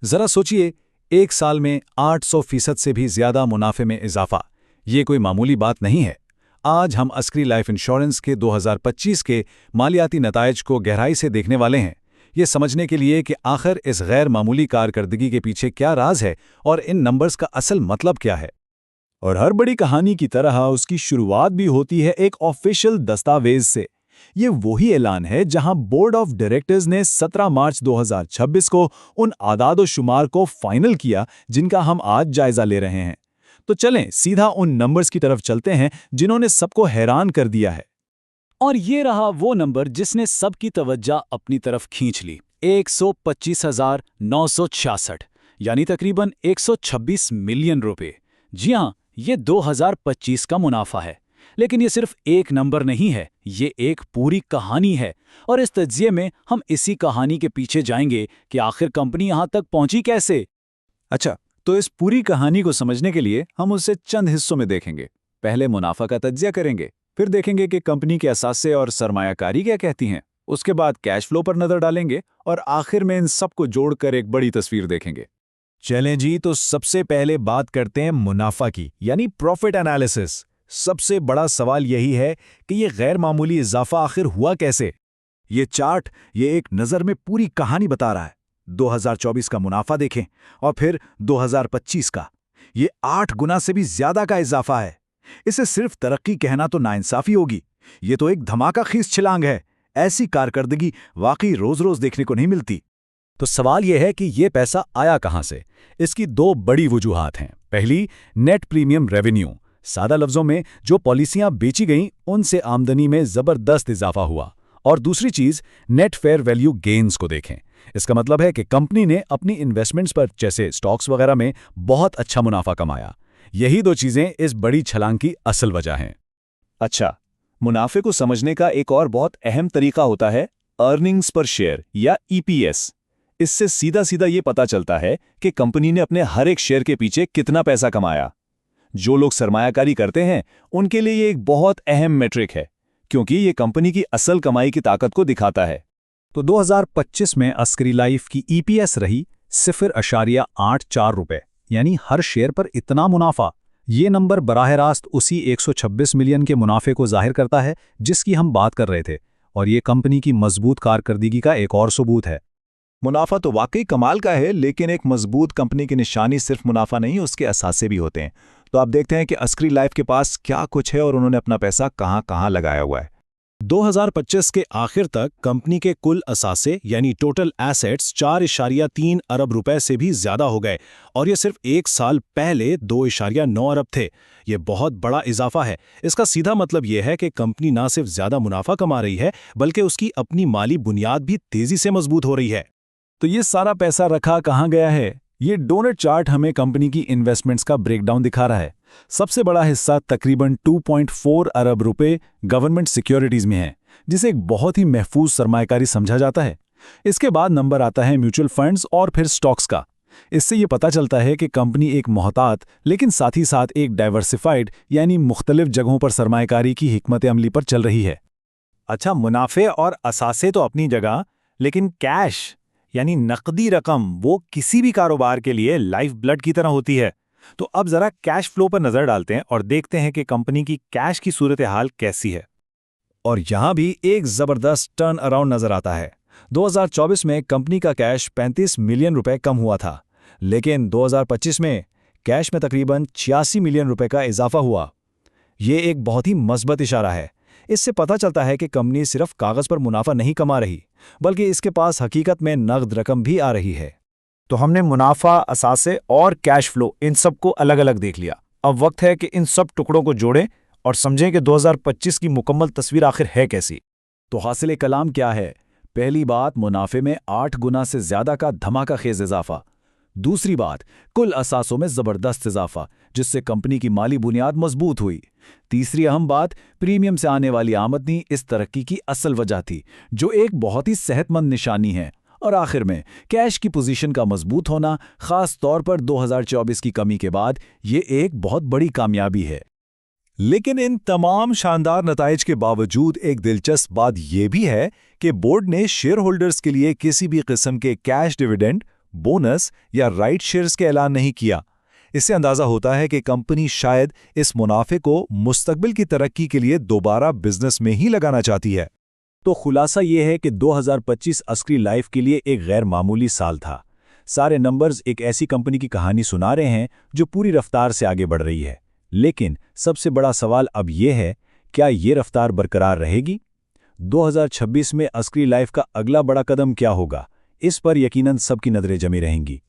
जरा सोचिए, एक साल में 800% से भी ज्यादा मुनाफे में इजाफा। ये कोई मामूली बात नहीं है। आज हम अस्क्री लाइफ इंश्योरेंस के 2025 के मालियाती नतायज को गहराई से देखने वाले हैं, ये समझने के लिए कि आखिर इस गैर मामूली कारकर्दगी के पीछे क्या राज है और इन नंबर्स का असल मतलब क्या है। और हर बड़ी कहानी की तरह उसकी शुरुआत भी होती है एक ऑफिशियल दस्तावेज से। ये वही ऐलान है जहां बोर्ड ऑफ डायरेक्टर्स ने 17 मार्च 2026 को उन आदाद शुमार को फाइनल किया जिनका हम आज जायजा ले रहे हैं। तो चलें सीधा उन नंबर्स की तरफ चलते हैं जिन्होंने सबको हैरान कर दिया है। और ये रहा वो नंबर जिसने सबकी तवज्जो अपनी तरफ खींच ली, 125,966, यानी तकरीबन 126 मिलियन रुपए। जी हाँ, ये 2025 का मुनाफा है। लेकिन ये सिर्फ एक नंबर नहीं है, ये एक पूरी कहानी है। और इस तज्जिये में हम इसी कहानी के पीछे जाएंगे कि आखिर कंपनी यहां तक पहुंची कैसे। अच्छा, तो इस पूरी कहानी को समझने के लिए हम उसे चंद हिस्सों में देखेंगे। पहले मुनाफा का तज्जिया करेंगे, फिर देखेंगे कि कंपनी के असासे और सरमायाकारी क्या कहती हैं। उसके बाद कैश फ्लो पर नजर डालेंगे और आखिर में इन सबको जोड़कर एक बड़ी तस्वीर देखेंगे। चलें जी, तो सबसे पहले बात करते हैं मुनाफा की, यानी प्रॉफिट एनालिसिस। सबसे बड़ा सवाल यही है कि ये गैर मामूली इजाफा आखिर हुआ कैसे। ये चार्ट ये एक नज़र में पूरी कहानी बता रहा है। 2024 का मुनाफा देखें और फिर 2025 का। ये 8 गुना से भी ज्यादा का इजाफा है। इसे सिर्फ तरक्की कहना तो नाइंसाफी होगी। ये तो एक धमाका खींच छलांग है। ऐसी कारकर्दगी वाकई रोज रोज देखने को नहीं मिलती। तो सवाल यह है कि ये पैसा आया कहां से। इसकी दो बड़ी वजूहात हैं। पहली, नेट प्रीमियम रेवेन्यू। सादा लफ्जों में जो पॉलिसियां बेची गईं उनसे आमदनी में जबरदस्त इजाफा हुआ। और दूसरी चीज, नेट फेयर वैल्यू गेन्स को देखें। इसका मतलब है कि कंपनी ने अपनी इन्वेस्टमेंट्स पर, जैसे स्टॉक्स वगैरह में, बहुत अच्छा मुनाफा कमाया। यही दो चीजें इस बड़ी छलांग की असल वजह हैं। अच्छा, मुनाफे को समझने का एक और बहुत अहम तरीका होता है अर्निंग्स पर शेयर या ईपीएस। इससे सीधा सीधा ये पता चलता है कि कंपनी ने अपने हर एक शेयर के पीछे कितना पैसा कमाया। जो लोग सरमायाकारी करते हैं उनके लिए ये एक बहुत अहम मेट्रिक है, क्योंकि ये कंपनी की असल कमाई की ताकत को दिखाता है। तो 2025 में अस्क्री लाइफ की ईपीएस रही 0.84 रुपए, यानी हर शेयर पर इतना मुनाफा। ये नंबर बराह रास्त उसी 126 मिलियन के मुनाफे को जाहिर करता है जिसकी हम बात कर रहे थे। और ये कंपनी की मजबूत कारकर्दगी का एक और सबूत है। मुनाफा तो वाकई कमाल का है, लेकिन एक मजबूत कंपनी की निशानी सिर्फ मुनाफा नहीं, उसके असासे भी होते हैं। तो आप देखते हैं कि अस्क्री लाइफ के पास क्या कुछ है और उन्होंने अपना पैसा कहां कहां लगाया हुआ है। 2025 के आखिर तक कंपनी के कुल असासे यानी टोटल एसेट्स 4.3 अरब रुपए से भी ज्यादा हो गए। और ये सिर्फ एक साल पहले 2.9 अरब थे। ये बहुत बड़ा इजाफा है। इसका सीधा मतलब यह है कि कंपनी ना सिर्फ ज्यादा मुनाफा कमा रही है, बल्कि उसकी अपनी माली बुनियाद भी तेजी से मजबूत हो रही है। तो ये सारा पैसा रखा कहां गया है? ये डोनट चार्ट हमें कंपनी की इन्वेस्टमेंट्स का ब्रेकडाउन दिखा रहा है। सबसे बड़ा हिस्सा तकरीबन 2.4 अरब रुपए गवर्नमेंट सिक्योरिटीज में है, जिसे एक बहुत ही महफूज सरमायाकारी समझा जाता है। इसके बाद नंबर आता है म्यूचुअल फंड्स और फिर स्टॉक्स का। इससे ये पता चलता है कि कंपनी एक मोहतात लेकिन साथ ही साथ एक डाइवर्सिफाइड यानी मुख्तलिफ जगहों पर सरमायाकारी की हिकमत अमली पर चल रही है। अच्छा, मुनाफे और असासे तो अपनी जगह, लेकिन कैश यानी नकदी रकम वो किसी भी कारोबार के लिए लाइफ ब्लड की तरह होती है। तो अब जरा कैश फ्लो पर नजर डालते हैं और देखते हैं कि कंपनी की कैश की सूरत हाल कैसी है। और यहां भी एक जबरदस्त टर्न अराउंड नजर आता है। 2024 में कंपनी का कैश 35 मिलियन रुपए कम हुआ था, लेकिन 2025 में कैश में तकरीबन 86 मिलियन रुपए का इजाफा हुआ। ये एक बहुत ही मस्बत इशारा है। इससे पता चलता है कि कंपनी सिर्फ कागज पर मुनाफा नहीं कमा रही, बल्कि इसके पास हकीकत में नगद रकम भी आ रही है। तो हमने मुनाफा, असासे और कैश फ्लो इन सबको अलग अलग देख लिया। अब वक्त है कि इन सब टुकड़ों को जोड़ें और समझें कि 2025 की मुकम्मल तस्वीर आखिर है कैसी। तो हासिल कलाम क्या है? पहली बात, मुनाफे में 8 गुना से ज्यादा का धमाकाखेज इजाफा। दूसरी बात, कुल असासों में जबरदस्त इजाफा, जिससे कंपनी की माली बुनियाद मजबूत हुई। तीसरी अहम बात, प्रीमियम से आने वाली आमदनी इस तरक्की की असल वजह थी, जो एक बहुत ही सेहतमंद निशानी है। और आखिर में कैश की पोजीशन का मजबूत होना, खास तौर पर 2024 की कमी के बाद, ये एक बहुत बड़ी कामयाबी है। लेकिन इन तमाम शानदार नताइज के बावजूद एक दिलचस्प बात यह भी है कि बोर्ड ने शेयर होल्डर्स के लिए किसी भी किस्म के कैश डिविडेंड, बोनस या राइट शेयर्स के ऐलान नहीं किया। इससे अंदाजा होता है कि कंपनी शायद इस मुनाफे को मुस्तकबिल की तरक्की के लिए दोबारा बिजनेस में ही लगाना चाहती है। तो खुलासा ये है कि 2025 अस्क्री लाइफ के लिए एक गैर मामूली साल था। सारे नंबर्स एक ऐसी कंपनी की कहानी सुना रहे हैं जो पूरी रफ्तार से आगे बढ़ रही है। लेकिन सबसे बड़ा सवाल अब ये है, क्या ये रफ्तार बरकरार रहेगी? 2026 में अस्क्री लाइफ का अगला बड़ा कदम क्या होगा? इस पर यकीनन सबकी नजरें जमी रहेंगी।